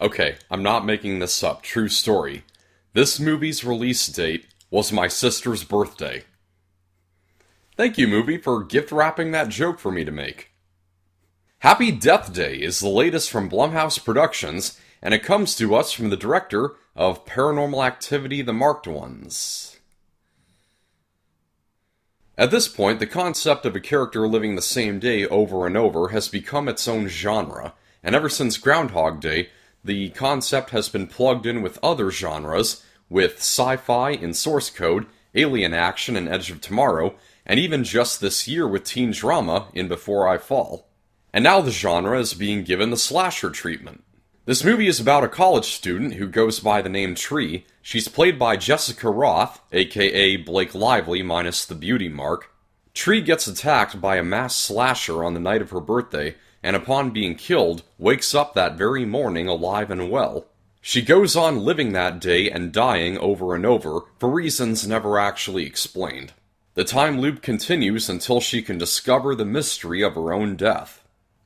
Okay, I'm not making this up. True story. This movie's release date was my sister's birthday. Thank you, movie, for gift wrapping that joke for me to make. Happy Death Day is the latest from Blumhouse Productions, and it comes to us from the director of Paranormal Activity: The Marked Ones. At this point, the concept of a character living the same day over and over has become its own genre, and ever since Groundhog Day, the concept has been plugged in with other genres, with sci-fi in Source Code, alien action in Edge of Tomorrow, and even just this year with teen drama in Before I Fall. And now the genre is being given the slasher treatment. This movie is about a college student who goes by the name Tree. She's played by Jessica Roth, aka Blake Lively minus the beauty mark. Tree gets attacked by a mass slasher on the night of her birthday, and upon being killed, wakes up that very morning alive and well. She goes on living that day and dying over and over, for reasons never actually explained. The time loop continues until she can discover the mystery of her own death.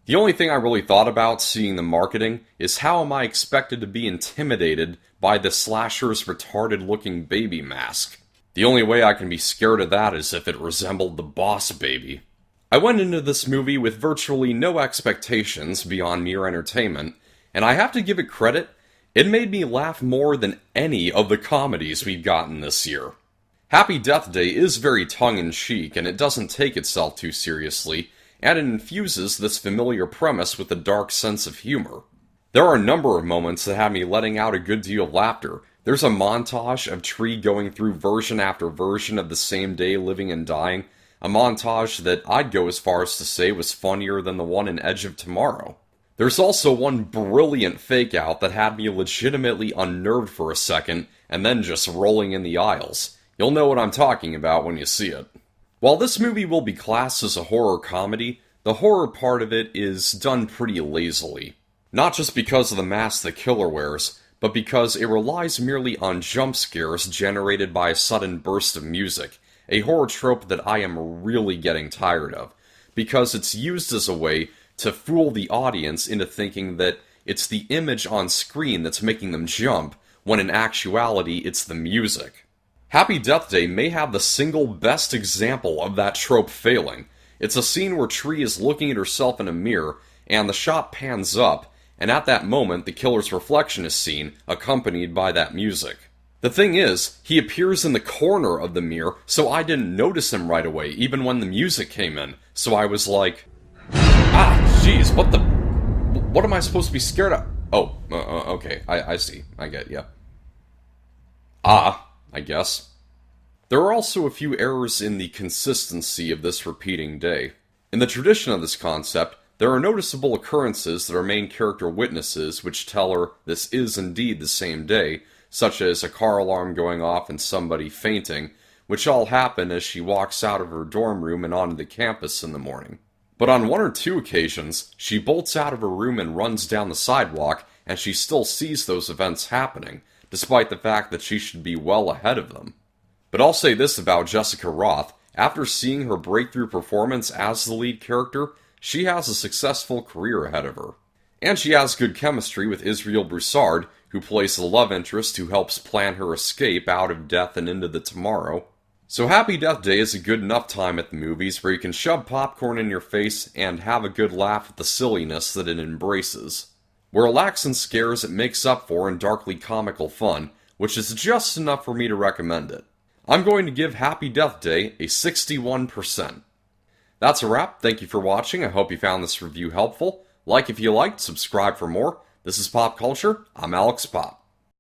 The only thing I really thought about seeing the marketing is how am I expected to be intimidated by the slasher's retarded-looking baby mask? The only way I can be scared of that is if it resembled the Boss Baby. I went into this movie with virtually no expectations beyond mere entertainment, and I have to give it credit, it made me laugh more than any of the comedies we've gotten this year. Happy Death Day is very tongue-in-cheek, and it doesn't take itself too seriously, and it infuses this familiar premise with a dark sense of humor. There are a number of moments that have me letting out a good deal of laughter. There's a montage of Tree going through version after version of the same day living and dying, a montage that I'd go as far as to say was funnier than the one in Edge of Tomorrow. There's also one brilliant fake-out that had me legitimately unnerved for a second, and then just rolling in the aisles. You'll know what I'm talking about when you see it. While this movie will be classed as a horror comedy, the horror part of it is done pretty lazily. Not just because of the mask the killer wears, but because it relies merely on jump scares generated by a sudden burst of music, a horror trope that I am really getting tired of, because it's used as a way to fool the audience into thinking that it's the image on screen that's making them jump, when in actuality it's the music. Happy Death Day may have the single best example of that trope failing. It's a scene where Tree is looking at herself in a mirror, and the shot pans up, and at that moment the killer's reflection is seen, accompanied by that music. The thing is, he appears in the corner of the mirror, so I didn't notice him right away, even when the music came in. So I was like, jeez, what am I supposed to be scared of? Oh, okay, I see, I get ya. I guess. There are also a few errors in the consistency of this repeating day. In the tradition of this concept, there are noticeable occurrences that our main character witnesses which tell her this is indeed the same day, such as a car alarm going off and somebody fainting, which all happen as she walks out of her dorm room and onto the campus in the morning. But on one or two occasions, she bolts out of her room and runs down the sidewalk, and she still sees those events happening, despite the fact that she should be well ahead of them. But I'll say this about Jessica Roth, after seeing her breakthrough performance as the lead character, she has a successful career ahead of her. And she has good chemistry with Israel Broussard, who plays the love interest who helps plan her escape out of death and into the tomorrow. So Happy Death Day is a good enough time at the movies where you can shove popcorn in your face and have a good laugh at the silliness that it embraces. Where it lacks in scares, it makes up for in darkly comical fun, which is just enough for me to recommend it. I'm going to give Happy Death Day a 61%. That's a wrap. Thank you for watching. I hope you found this review helpful. Like if you liked, subscribe for more. This is Pop Culture. I'm Alex Pop.